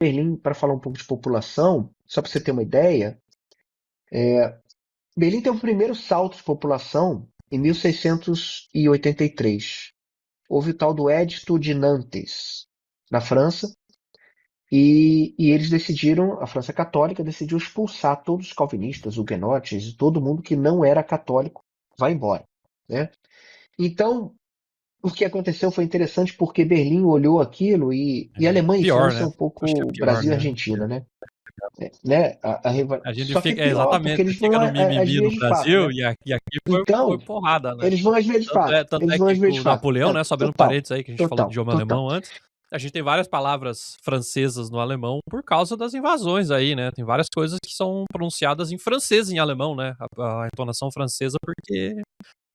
Berlim, para falar um pouco de população, só para você ter uma ideia, Berlim teve o primeiro salto de população em 1683. Houve o tal do Edito de Nantes, na França, e eles decidiram, a França Católica decidiu expulsar todos os calvinistas, huguenotes e todo mundo que não era católico, vai embora, né? Então, o que aconteceu foi interessante porque Berlim olhou aquilo e Alemanha e Pior, França é né? um Acho que é pouco pior, Brasil e né? Argentina, né? A gente Só que é fica, pior, porque exatamente, eles vão fica no às mimimi no vias de fato, Brasil né? e aqui foi Então, porrada, né? eles vão às vias de fato. Tanto Eles é vão que às vias de o fato. Napoleão, né? Só abrindo Total, parênteses aí, que a gente falou do total, idioma total. alemão antes. A gente tem várias palavras francesas no alemão por causa das invasões aí, né? Tem várias coisas que são pronunciadas em francês e em alemão, né? A entonação francesa, porque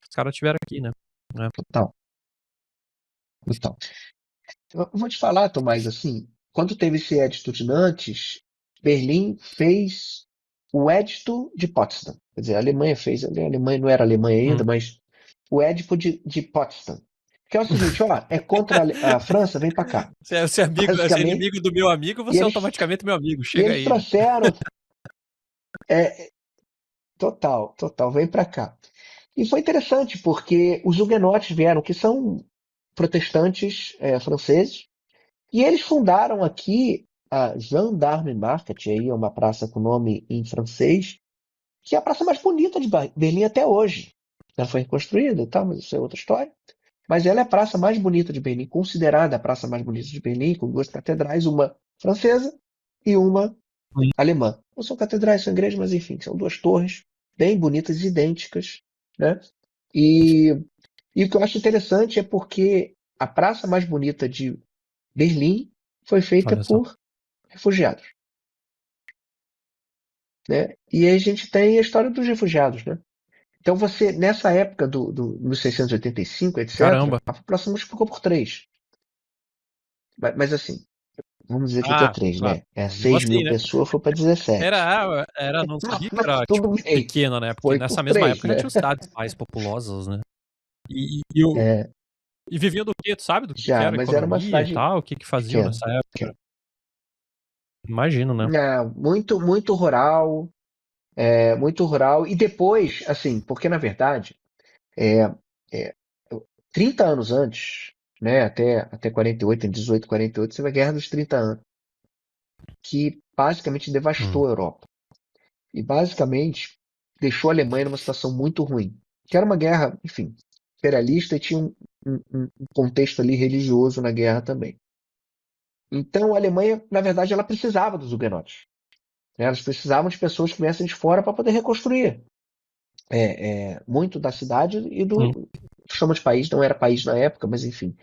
os caras tiveram aqui, né? Total, total. Eu vou te falar, Tomás, assim, quando teve esse Edito de Nantes, Berlim fez o Edito de Potsdam. Quer dizer, a Alemanha fez, a Alemanha não era Alemanha ainda, mas o Édipo de Potsdam. Que é o seguinte, ó, é contra a França, vem pra cá. Se é Basicamente, inimigo do meu amigo, e você é eles, automaticamente meu amigo. e Chega eles aí, né? trouxeram, total, total, vem pra cá. E foi interessante, porque os huguenotes vieram, que são protestantes franceses, e eles fundaram aqui a Gendarme Market, aí é uma praça com nome em francês, que é a praça mais bonita de Berlim até hoje. Ela foi reconstruída e tal, mas isso é outra história. Mas ela é a praça mais bonita de Berlim, considerada a praça mais bonita de Berlim, com duas catedrais, uma francesa e uma alemã. Não são catedrais, são igrejas, mas enfim, são duas torres bem bonitas, idênticas, né? E, e o que eu acho interessante é porque a praça mais bonita de Berlim foi feita Olha só. por refugiados, né? E aí a gente tem a história dos refugiados, né? Então você, nessa época do 1685, etc., Caramba. a população multiplicou por três. Mas assim, vamos dizer que é Ah, 3, claro. né? É Mesmo 6 assim, mil né? pessoas, foi para 17. Não sabia que Mas era, tudo tipo, bem, pequena, né? Porque foi nessa por mesma 3, época já né? tinham cidades mais populosas, né? E, o, É, e viviam do quê? Tu sabe do que já, era a mas era uma economia e cidade tal? O que faziam pequena. nessa época? Pequena. Imagino, né? Não, muito, muito rural. E depois, assim, porque na verdade, é, é, 30 anos antes, né, até 48, em 18, 48, você vai a Guerra dos 30 anos, que basicamente devastou a Europa. E basicamente deixou a Alemanha numa situação muito ruim. Que era uma guerra, enfim, imperialista e tinha um contexto ali religioso na guerra também. Então a Alemanha, na verdade, ela precisava dos huguenotes, né? Elas precisavam de pessoas que viessem de fora para poder reconstruir muito da cidade e Hum. chama de país, não era país na época, mas enfim,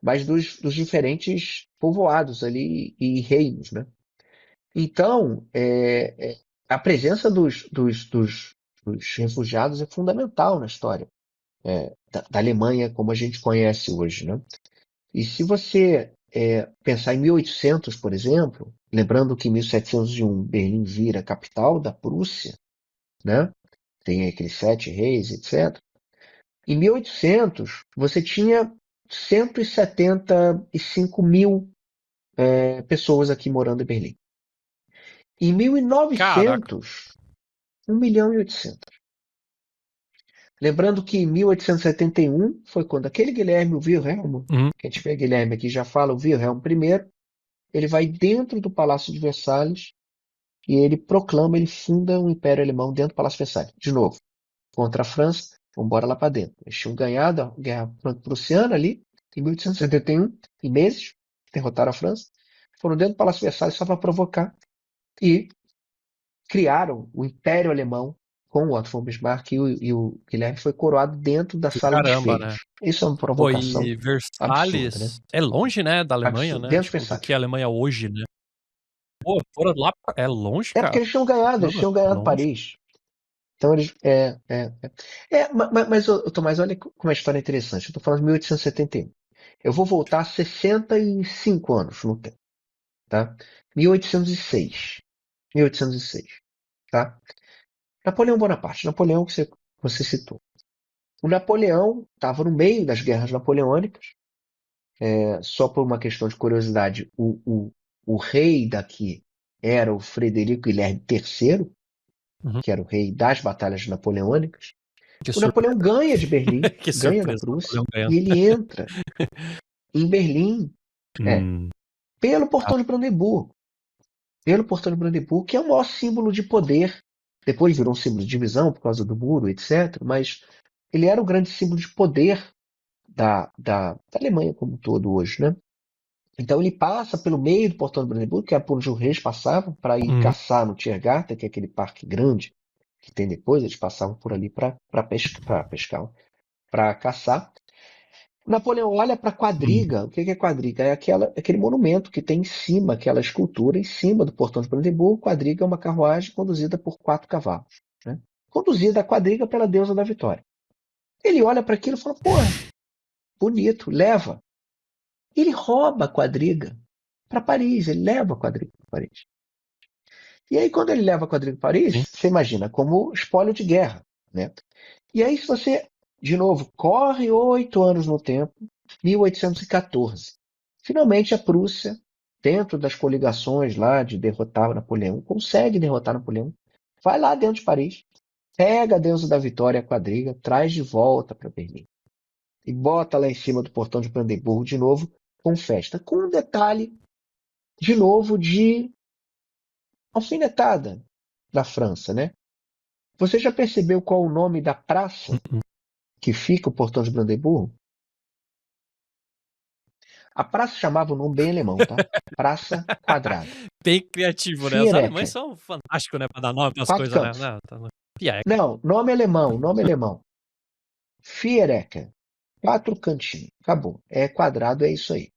mas dos diferentes povoados ali e reinos, né? Então, a presença dos refugiados é fundamental na história da Alemanha como a gente conhece hoje, né? E se você pensar em 1800, por exemplo, lembrando que em 1701 Berlim vira capital da Prússia, né? Tem aqueles sete reis, etc. Em 1800, você tinha 175 mil pessoas aqui morando em Berlim. Em Caraca. 1900, 1 milhão e 800. Lembrando que em 1871 foi quando aquele Guilherme Wilhelm, Uhum. que a gente vê Guilherme aqui já fala, o Wilhelm I, ele vai dentro do Palácio de Versalhes e ele proclama, ele funda um Império Alemão dentro do Palácio de Versalhes. De novo, contra a França, vamos embora lá para dentro. Eles tinham ganhado a Guerra Franco-Prussiana ali, em 1871, em meses, derrotaram a França, foram dentro do Palácio de Versalhes só para provocar e criaram o Império Alemão com o Otto von Bismarck e o Guilherme foi coroado dentro da sala de Caramba, espelhos. né? Isso é uma Pô, provocação e absurda, né? Versalhes é longe, né, da Alemanha, Absurda. né? Dentro de Tipo, do Versalhes. que a Alemanha hoje, né? Pô, foram lá. É longe, É porque cara. eles Caramba, tinham ganhado longe. Paris. Então eles. Mas, Tomás, olha como a história é interessante. Eu estou falando de 1871. Eu vou voltar 65 anos no tempo, tá? 1806. 1806, tá? Napoleão Bonaparte. Napoleão que você citou. O Napoleão estava no meio das guerras napoleônicas. Só por uma questão de curiosidade, o o rei daqui era o Frederico Guilherme III, Uhum. que era o rei das batalhas napoleônicas. Que O Napoleão ganha de Berlim, Que ganha da surpresa, Prússia, Napoleão ganhando. e ele entra em Berlim pelo Portão de Brandemburgo. Pelo Portão de Brandemburgo, que é o maior símbolo de poder. Depois virou um símbolo de divisão por causa do muro, etc. Mas ele era o grande símbolo de poder da Alemanha como um todo hoje, né? Então ele passa pelo meio do Portão de Brandemburgo, que é por onde os reis passavam, para ir caçar no Tiergarten, que é aquele parque grande que tem depois. Eles passavam por ali para pescar, para caçar. Napoleão olha para a quadriga. O que é quadriga? É aquele monumento que tem em cima, aquela escultura em cima do Portão de Brandemburgo. Quadriga é uma carruagem conduzida por 4 cavalos, né? Conduzida a quadriga pela deusa da vitória. Ele olha para aquilo e fala: porra, bonito, leva. Ele rouba a quadriga para Paris. Ele leva a quadriga para Paris. E aí, quando ele leva a quadriga para Paris, você imagina como espólio de guerra, né? E aí, se você, de novo, corre 8 anos no tempo, 1814. Finalmente, a Prússia, dentro das coligações lá de derrotar Napoleão, consegue derrotar Napoleão, vai lá dentro de Paris, pega a deusa da vitória, a quadriga, traz de volta para Berlim e bota lá em cima do Portão de Brandemburgo de novo, com festa. Com um detalhe, de novo, de alfinetada da França, né? Você já percebeu qual o nome da praça que fica o Portão de Brandemburgo? A praça chamava o nome bem alemão, tá? Praça Quadrada. Bem criativo, né? Os alemães Vierecke. são fantásticos, né? Pra dar nome pras 4 coisas, né? cantos. Não, tá no... Vierecke. Não, nome alemão, nome alemão. Vierecke. 4 cantinhos. Acabou. É quadrado, é isso aí.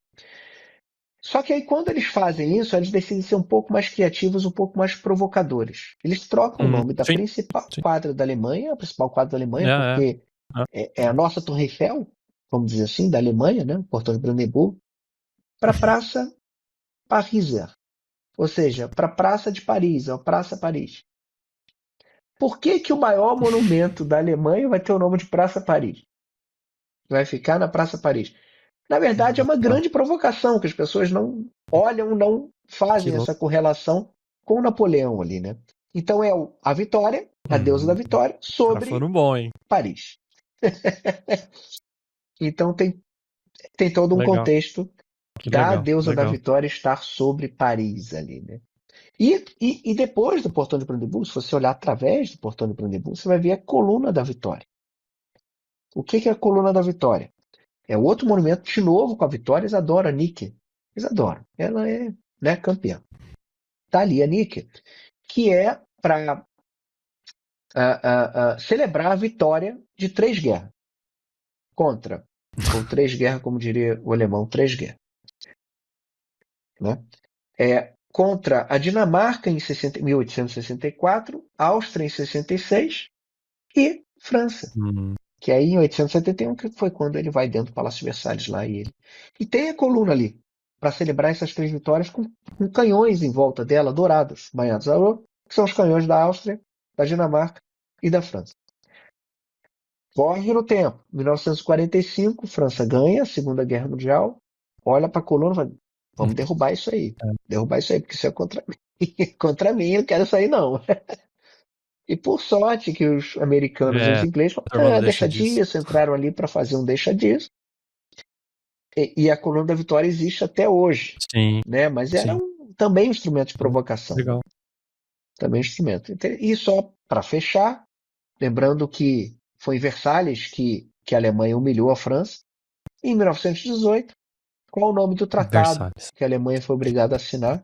Só que aí, quando eles fazem isso, eles decidem ser um pouco mais criativos, um pouco mais provocadores. Eles trocam o nome da Sim. principal quadra da Alemanha, a principal quadra da Alemanha, É. porque é a nossa Torre Eiffel, vamos dizer assim, da Alemanha, né? Portão de Brandemburgo, para a Praça Pariser. Ou seja, para a Praça de Paris, a Praça Paris. Por que que o maior monumento da Alemanha vai ter o nome de Praça Paris? Vai ficar na Praça Paris. Na verdade, é uma grande provocação, que as pessoas não olham, não fazem essa correlação com o Napoleão ali, né? Então é a vitória, a deusa da vitória, Os caras sobre foram bons, hein? Paris. Então tem todo um Legal. contexto Que da legal. deusa da Legal. vitória estar sobre Paris ali, né? E depois do Portão de Brandemburgo, se você olhar através do Portão de Brandemburgo, você vai ver a Coluna da Vitória. O que é a Coluna da Vitória? É outro monumento, de novo com a Vitória. Eles adoram a Nike. Eles adoram. Ela é, né, campeã. Tá ali a Nike, que é para celebrar a vitória de 3 guerras. Ou 3 guerras, como diria o alemão, 3 guerras. Né? Contra a Dinamarca em 1864, Áustria em 66 e França. Que aí em 1871 que foi quando ele vai dentro do Palácio de Versalhes lá e tem a coluna ali para celebrar essas 3 vitórias com canhões em volta dela, dourados, banhados a ouro, que são os canhões da Áustria, da Dinamarca e da França. Corre no tempo, 1945, França ganha a Segunda Guerra Mundial, olha para a coluna e fala: vamos derrubar isso aí, porque isso é contra mim. Contra mim, eu não quero isso aí não. E por sorte que os americanos e os ingleses falaram: deixa disso, entraram ali para fazer um deixa disso. E a Coluna da Vitória existe até hoje. Sim. Né? Mas era também um instrumento de provocação. Legal. Também um instrumento. E só para fechar, lembrando que foi em Versalhes que a Alemanha humilhou a França. Em 1918, qual o nome do tratado Versalhes. que a Alemanha foi obrigada a assinar?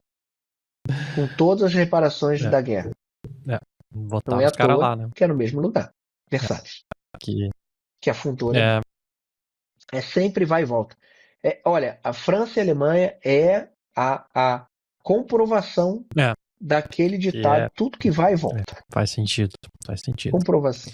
Com todas as reparações da guerra. Não é à toa lá, né? que é no mesmo lugar. Versalhes. Que afundou, né? Sempre vai e volta. Olha, a França e a Alemanha é a comprovação daquele ditado, tudo que vai e volta. Faz sentido. Comprovação.